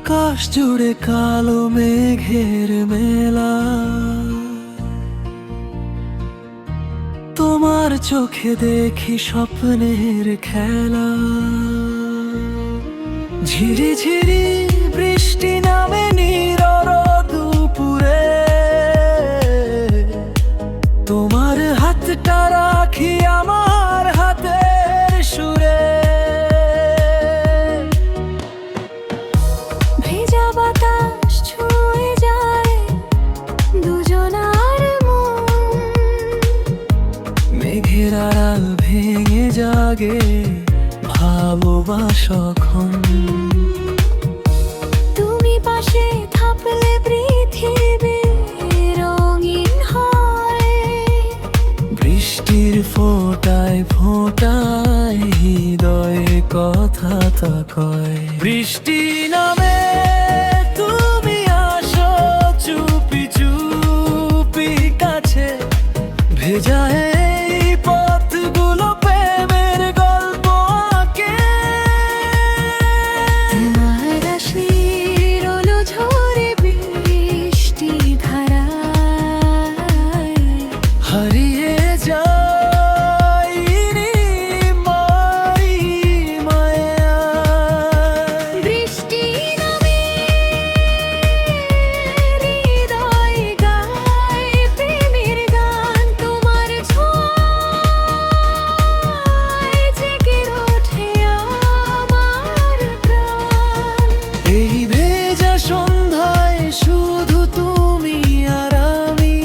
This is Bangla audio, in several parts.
আকাশ জুড়ে কালো মেঘের মেলা, তোমার চোখে দেখি স্বপ্নের খেলা। ঝিরি ঝিরি বৃষ্টি নামে নীরব দুপুরে, তোমার হাতটা রাখি আমার হাতের সুরে। ভেজা বাতাস ছুঁয়ে যায় দুজনার মন, মেঘের আড়াল ভেঙে জাগে ভালোবাসখন। তুমি পাশে থাকলে পৃথিবী রঙিন হয়। বৃষ্টির ফোঁটায় ফোঁটায় হৃদয় কথা তা কয়। বৃষ্টি নামে তুমি আসো চুপি চুপি কাছে, ভেজা এই পথগুলো প্রেমের গল্প আঁকে। তোমার আশির আলো ঝরে বৃষ্টি ধারায়, হারিয়ে যাই নিমাই মায়ায়। বৃষ্টি নামে হৃদয় গায় প্রেমের গান। তোমার ছোঁয়ায় জেগে ওঠে আমার প্রাণ। এই ভেজা সন্ধ্যায় শুধু তুমি আর আমি,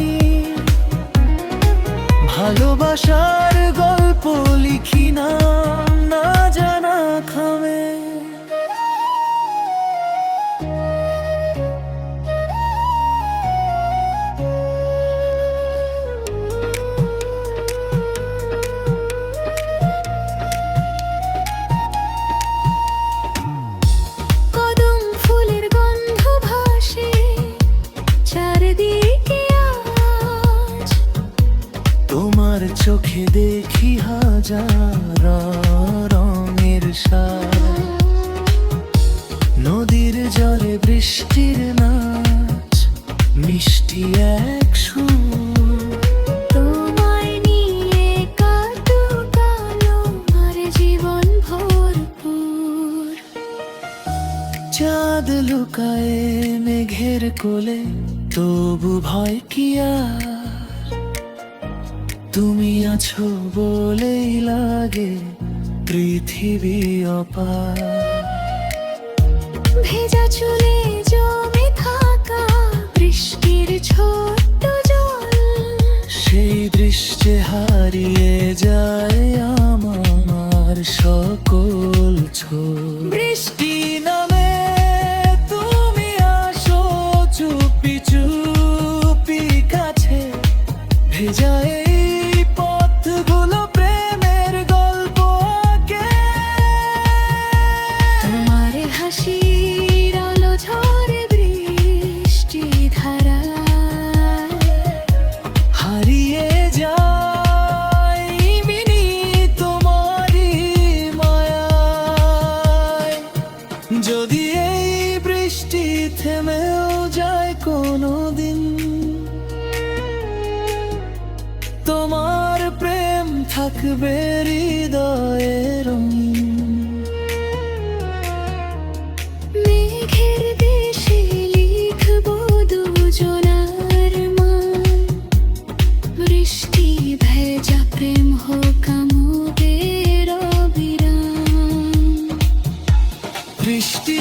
ভালোবাসার গল্প লিখি না না জানা খামে। কদম ফুলের গন্ধ ভাসে চারদিকে আজ, তোমার চোখে দেখি হাজার রঙের সাজ। নদীর জলে বৃষ্টির নাচ, মিষ্টি এক সুর। তোমায় নিয়ে কাটুক আলো আর জীবন ভরপুর। চাঁদ লুকায় মেঘের কোলে, তবু ভয় কি আর? তুমি আছো বলেই লাগে পৃথিবী অপার। ভেজা চুলে জমে থাকা বৃষ্টির ছোট্ট জল, সেই দৃশ্যে হারিয়ে যায় আমার সকল ছোট। বৃষ্টি নামে তুমি আসো চুপি চুপি কাছে, ভেজা এই পথগুলো প্রেমের গল্প আঁকে। তোমার হাসির আলো ঝরে বৃষ্টি ধারায়, হারিয়ে যাই মিনি তোমারই মায়ায়। যদি এই বৃষ্টি থেমেও যায় কোনোদিন, তোমার প্রেম থাকবে হৃদয়ে রঙিন। মেঘের দেশে লিখবো দুজনার মান। বৃষ্টি ভেজা প্রেম হোক আমাদের অবিরাম। বৃষ্টি